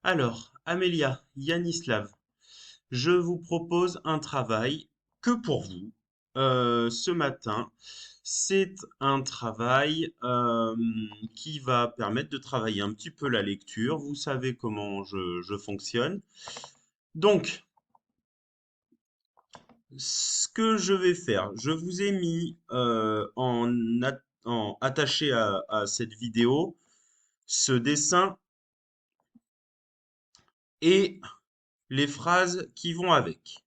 Alors, Amélia, Yanislav, je vous propose un travail que pour vous ce matin. C'est un travail qui va permettre de travailler un petit peu la lecture. Vous savez comment je fonctionne. Donc, ce que je vais faire, je vous ai mis attaché à cette vidéo ce dessin et les phrases qui vont avec.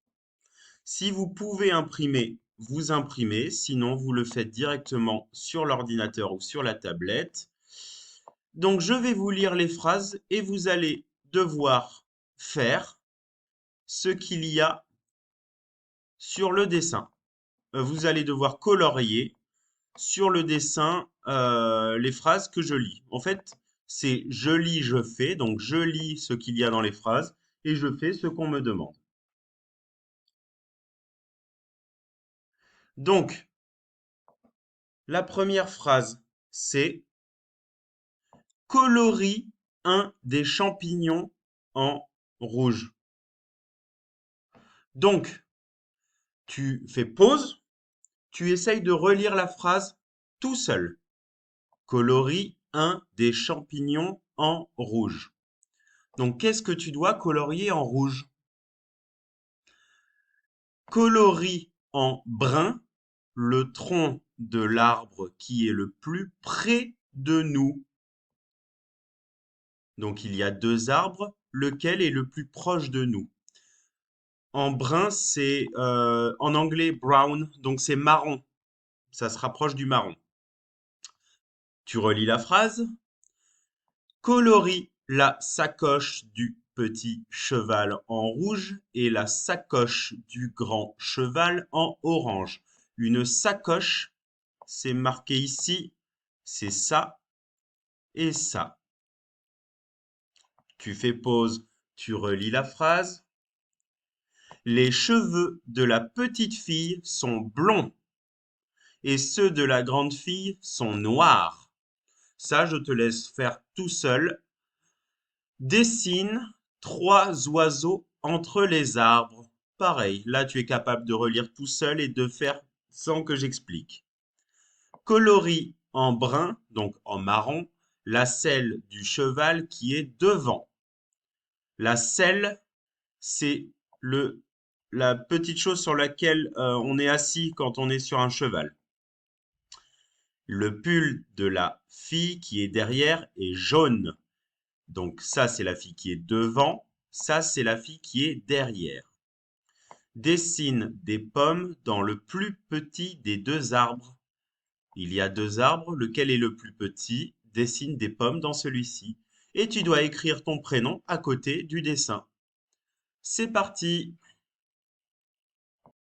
Si vous pouvez imprimer, vous imprimez, sinon vous le faites directement sur l'ordinateur ou sur la tablette. Donc je vais vous lire les phrases et vous allez devoir faire ce qu'il y a sur le dessin. Vous allez devoir colorier sur le dessin les phrases que je lis. En fait, c'est je lis, je fais, donc je lis ce qu'il y a dans les phrases et je fais ce qu'on me demande. Donc, la première phrase, c'est colorie un des champignons en rouge. Donc, tu fais pause, tu essayes de relire la phrase tout seul. Colorie un des champignons en rouge. Donc, qu'est-ce que tu dois colorier en rouge? Colorie en brun le tronc de l'arbre qui est le plus près de nous. Donc, il y a deux arbres, lequel est le plus proche de nous? En brun, c'est en anglais brown, donc c'est marron. Ça se rapproche du marron. Tu relis la phrase. Colorie la sacoche du petit cheval en rouge et la sacoche du grand cheval en orange. Une sacoche, c'est marqué ici, c'est ça et ça. Tu fais pause, tu relis la phrase. Les cheveux de la petite fille sont blonds et ceux de la grande fille sont noirs. Ça, je te laisse faire tout seul. Dessine trois oiseaux entre les arbres. Pareil, là tu es capable de relire tout seul et de faire sans que j'explique. Colorie en brun, donc en marron, la selle du cheval qui est devant. La selle, c'est le la petite chose sur laquelle on est assis quand on est sur un cheval. Le pull de la fille qui est derrière est jaune. Donc ça, c'est la fille qui est devant. Ça, c'est la fille qui est derrière. Dessine des pommes dans le plus petit des deux arbres. Il y a deux arbres, lequel est le plus petit? Dessine des pommes dans celui-ci. Et tu dois écrire ton prénom à côté du dessin. C'est parti!